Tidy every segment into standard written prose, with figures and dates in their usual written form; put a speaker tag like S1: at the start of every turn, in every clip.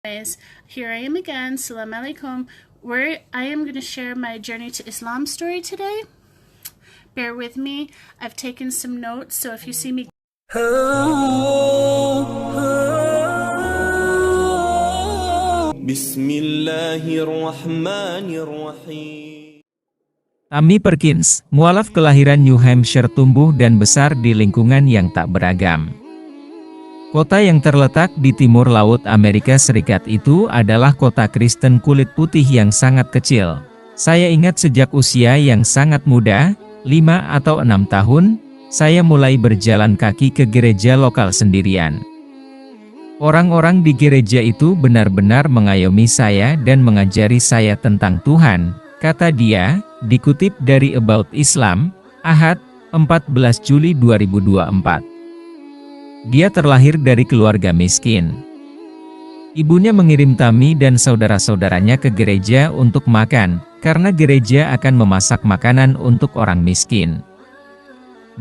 S1: Anyways, here I am again. Salam alaikum. Where I am going to share my journey to Islam story today. Bear with me. I've taken some notes, so if you see me
S2: Bismillahirrahmanirrahim.
S3: Tammy Perkins, mualaf kelahiran New Hampshire, tumbuh dan besar di lingkungan yang tak beragam. Kota yang terletak di timur laut Amerika Serikat itu adalah kota Kristen kulit putih yang sangat kecil. Saya ingat sejak usia yang sangat muda, 5 atau 6 tahun, saya mulai berjalan kaki ke gereja lokal sendirian. Orang-orang di gereja itu benar-benar mengayomi saya dan mengajari saya tentang Tuhan, kata dia, dikutip dari About Islam, Ahad, 14 Juli 2024. Dia terlahir dari keluarga miskin. Ibunya mengirim Tammy dan saudara-saudaranya ke gereja untuk makan, karena gereja akan memasak makanan untuk orang miskin.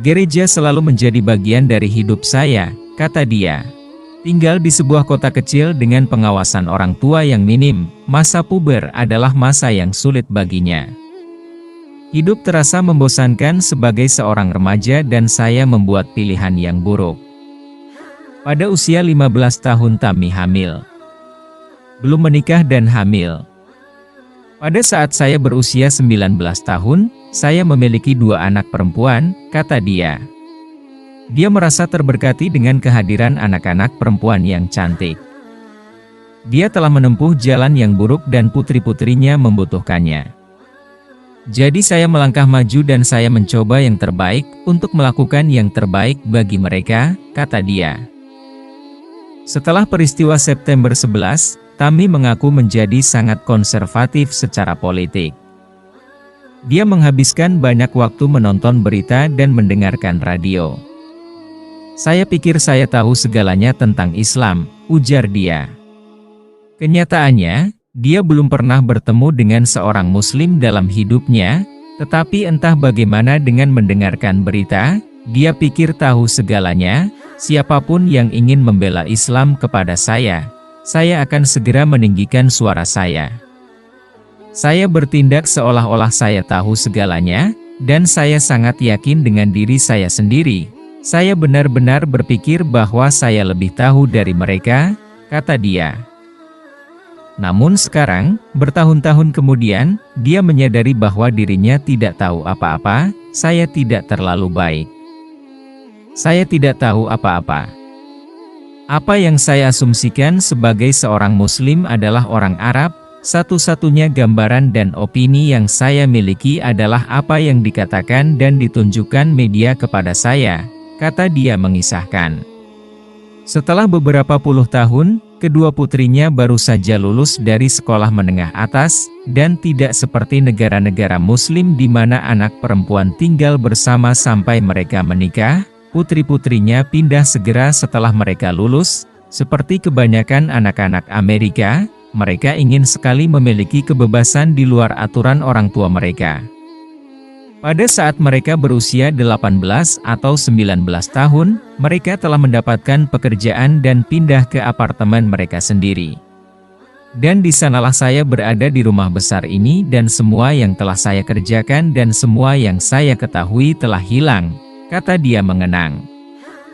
S3: Gereja selalu menjadi bagian dari hidup saya, kata dia. Tinggal di sebuah kota kecil dengan pengawasan orang tua yang minim, masa puber adalah masa yang sulit baginya. Hidup terasa membosankan sebagai seorang remaja dan saya membuat pilihan yang buruk. Pada usia 15 tahun Tammy hamil. Belum menikah dan hamil. Pada saat saya berusia 19 tahun, saya memiliki 2 anak perempuan, kata dia. Dia merasa terberkati dengan kehadiran anak-anak perempuan yang cantik. Dia telah menempuh jalan yang buruk dan putri-putrinya membutuhkannya. Jadi saya melangkah maju dan saya mencoba yang terbaik untuk melakukan yang terbaik bagi mereka, kata dia. Setelah peristiwa September 11, Tammy mengaku menjadi sangat konservatif secara politik. Dia menghabiskan banyak waktu menonton berita dan mendengarkan radio. Saya pikir saya tahu segalanya tentang Islam, ujar dia. Kenyataannya, dia belum pernah bertemu dengan seorang Muslim dalam hidupnya, tetapi entah bagaimana dengan mendengarkan berita, dia pikir tahu segalanya. Siapapun yang ingin membela Islam kepada saya akan segera meninggikan suara saya. Saya bertindak seolah-olah saya tahu segalanya, dan saya sangat yakin dengan diri saya sendiri. Saya benar-benar berpikir bahwa saya lebih tahu dari mereka, kata dia. Namun sekarang, bertahun-tahun kemudian, dia menyadari bahwa dirinya tidak tahu apa-apa. Saya tidak terlalu baik. Saya tidak tahu apa-apa. Apa yang saya asumsikan sebagai seorang Muslim adalah orang Arab, satu-satunya gambaran dan opini yang saya miliki adalah apa yang dikatakan dan ditunjukkan media kepada saya, kata dia mengisahkan. Setelah beberapa puluh tahun, kedua putrinya baru saja lulus dari sekolah menengah atas, dan tidak seperti negara-negara Muslim di mana anak perempuan tinggal bersama sampai mereka menikah. Putri-putrinya pindah segera setelah mereka lulus. Seperti kebanyakan anak-anak Amerika, mereka ingin sekali memiliki kebebasan di luar aturan orang tua mereka. Pada saat mereka berusia 18 atau 19 tahun, mereka telah mendapatkan pekerjaan dan pindah ke apartemen mereka sendiri. Dan di sanalah saya berada di rumah besar ini dan semua yang telah saya kerjakan dan semua yang saya ketahui telah hilang, kata dia mengenang.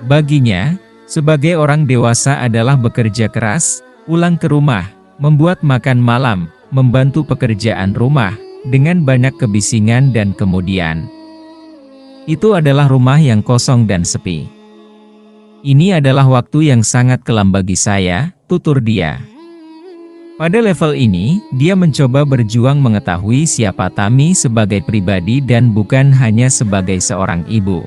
S3: Baginya, sebagai orang dewasa adalah bekerja keras, pulang ke rumah, membuat makan malam, membantu pekerjaan rumah, dengan banyak kebisingan dan kemudian. Itu adalah rumah yang kosong dan sepi. Ini adalah waktu yang sangat kelam bagi saya, tutur dia. Pada level ini, dia mencoba berjuang mengetahui siapa Tammy sebagai pribadi dan bukan hanya sebagai seorang ibu.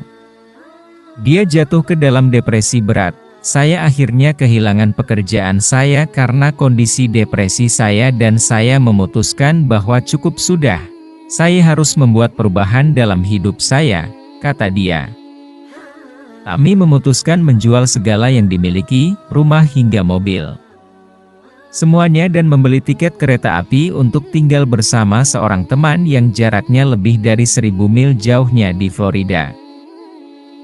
S3: Dia jatuh ke dalam depresi berat. Saya akhirnya kehilangan pekerjaan saya karena kondisi depresi saya dan saya memutuskan bahwa cukup sudah. Saya harus membuat perubahan dalam hidup saya, kata dia. Tammy memutuskan menjual segala yang dimiliki, rumah hingga mobil. Semuanya dan membeli tiket kereta api untuk tinggal bersama seorang teman yang jaraknya lebih dari 1000 mil jauhnya di Florida.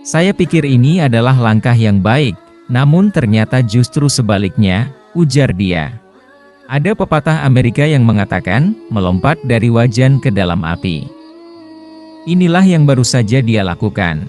S3: Saya pikir ini adalah langkah yang baik, namun ternyata justru sebaliknya, ujar dia. Ada pepatah Amerika yang mengatakan, melompat dari wajan ke dalam api. Inilah yang baru saja dia lakukan.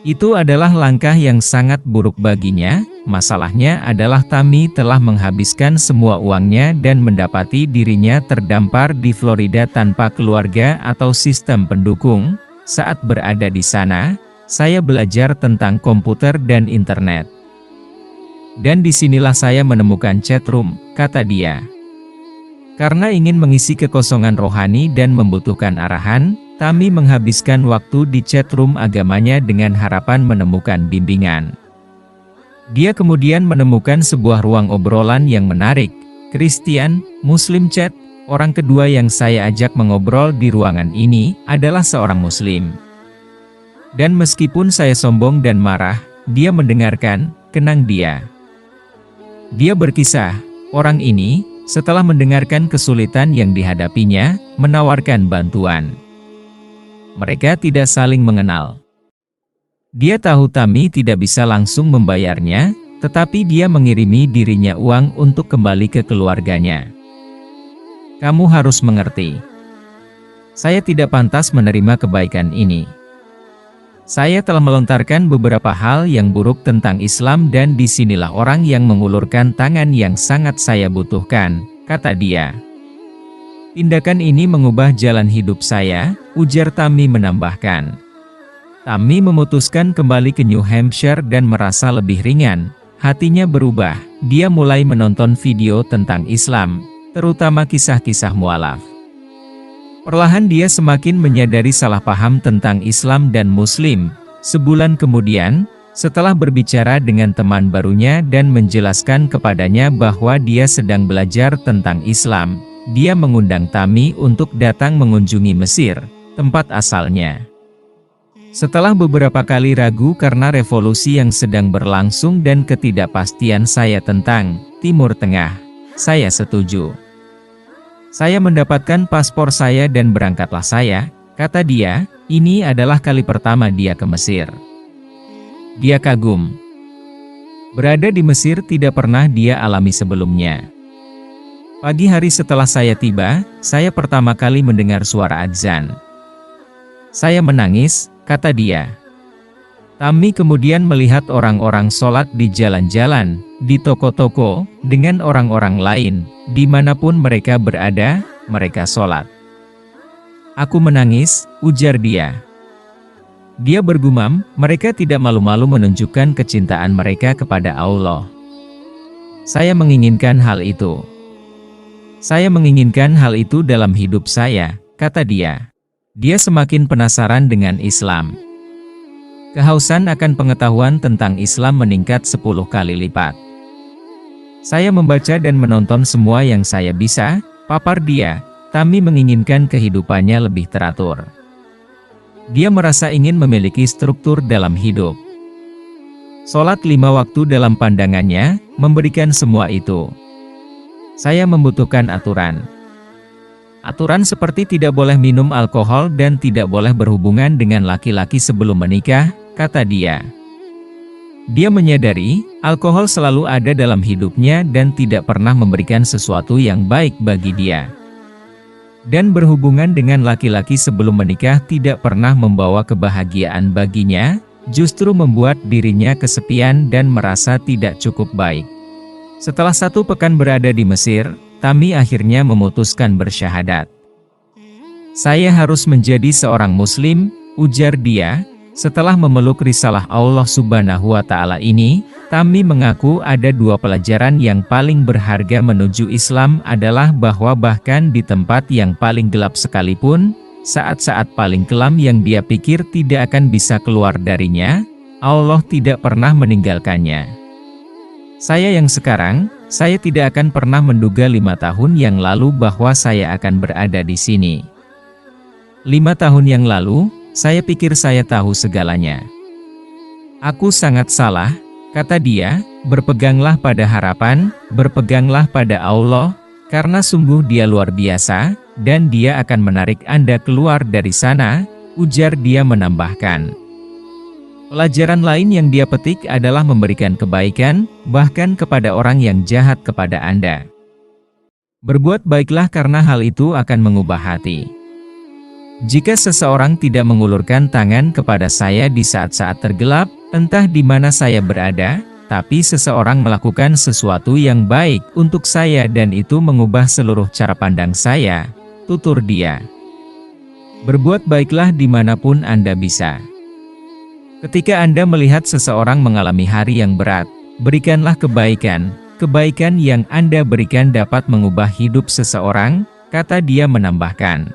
S3: Itu adalah langkah yang sangat buruk baginya. Masalahnya adalah Tammy telah menghabiskan semua uangnya dan mendapati dirinya terdampar di Florida tanpa keluarga atau sistem pendukung. Saat berada di sana, saya belajar tentang komputer dan internet. Dan disinilah saya menemukan chatroom, kata dia. Karena ingin mengisi kekosongan rohani dan membutuhkan arahan, Tammy menghabiskan waktu di chatroom agamanya dengan harapan menemukan bimbingan. Dia kemudian menemukan sebuah ruang obrolan yang menarik, Christian, Muslim Chat. Orang kedua yang saya ajak mengobrol di ruangan ini adalah seorang Muslim. Dan meskipun saya sombong dan marah, dia mendengarkan, kenang dia. Dia berkisah, orang ini, setelah mendengarkan kesulitan yang dihadapinya, menawarkan bantuan. Mereka tidak saling mengenal. Dia tahu Tammy tidak bisa langsung membayarnya, tetapi dia mengirimi dirinya uang untuk kembali ke keluarganya. Kamu harus mengerti. Saya tidak pantas menerima kebaikan ini. Saya telah melontarkan beberapa hal yang buruk tentang Islam dan disinilah orang yang mengulurkan tangan yang sangat saya butuhkan, kata dia. Tindakan ini mengubah jalan hidup saya, ujar Tammy menambahkan. Tammy memutuskan kembali ke New Hampshire dan merasa lebih ringan. Hatinya berubah, dia mulai menonton video tentang Islam, terutama kisah-kisah mualaf. Perlahan dia semakin menyadari salah paham tentang Islam dan Muslim. Sebulan kemudian, setelah berbicara dengan teman barunya dan menjelaskan kepadanya bahwa dia sedang belajar tentang Islam, dia mengundang Tammy untuk datang mengunjungi Mesir, tempat asalnya. Setelah beberapa kali ragu karena revolusi yang sedang berlangsung dan ketidakpastian saya tentang Timur Tengah, saya setuju. Saya mendapatkan paspor saya dan berangkatlah saya, kata dia. Ini adalah kali pertama dia ke Mesir. Dia kagum. Berada di Mesir tidak pernah dia alami sebelumnya. Pagi hari setelah saya tiba, saya pertama kali mendengar suara adzan. Saya menangis, kata dia. Tammy kemudian melihat orang-orang sholat di jalan-jalan, di toko-toko, dengan orang-orang lain, dimanapun mereka berada, mereka sholat. Aku menangis, ujar dia. Dia bergumam, mereka tidak malu-malu menunjukkan kecintaan mereka kepada Allah. Saya menginginkan hal itu. Saya menginginkan hal itu dalam hidup saya, kata dia. Dia semakin penasaran dengan Islam. Kehausan akan pengetahuan tentang Islam meningkat 10 kali lipat. Saya membaca dan menonton semua yang saya bisa, papar dia. Tammy menginginkan kehidupannya lebih teratur. Dia merasa ingin memiliki struktur dalam hidup. Sholat 5 waktu dalam pandangannya, memberikan semua itu. Saya membutuhkan aturan. Aturan seperti tidak boleh minum alkohol dan tidak boleh berhubungan dengan laki-laki sebelum menikah, kata dia. Dia menyadari, alkohol selalu ada dalam hidupnya dan tidak pernah memberikan sesuatu yang baik bagi dia. Dan berhubungan dengan laki-laki sebelum menikah tidak pernah membawa kebahagiaan baginya, justru membuat dirinya kesepian dan merasa tidak cukup baik. Setelah 1 pekan berada di Mesir, Tammy akhirnya memutuskan bersyahadat. Saya harus menjadi seorang Muslim, ujar dia. Setelah memeluk risalah Allah Subhanahu wa Ta'ala ini, Tammy mengaku ada 2 pelajaran yang paling berharga menuju Islam adalah bahwa bahkan di tempat yang paling gelap sekalipun, saat-saat paling kelam yang dia pikir tidak akan bisa keluar darinya, Allah tidak pernah meninggalkannya. Saya yang sekarang, saya tidak akan pernah menduga 5 tahun yang lalu bahwa saya akan berada di sini. 5 tahun yang lalu, saya pikir saya tahu segalanya. Aku sangat salah, kata dia, berpeganglah pada harapan, berpeganglah pada Allah, karena sungguh Dia luar biasa, dan Dia akan menarik Anda keluar dari sana, ujar dia menambahkan. Pelajaran lain yang dia petik adalah memberikan kebaikan, bahkan kepada orang yang jahat kepada Anda. Berbuat baiklah karena hal itu akan mengubah hati. Jika seseorang tidak mengulurkan tangan kepada saya di saat-saat tergelap, entah di mana saya berada, tapi seseorang melakukan sesuatu yang baik untuk saya dan itu mengubah seluruh cara pandang saya, tutur dia. Berbuat baiklah dimanapun Anda bisa. Ketika Anda melihat seseorang mengalami hari yang berat, berikanlah kebaikan. Kebaikan yang Anda berikan dapat mengubah hidup seseorang, kata dia menambahkan.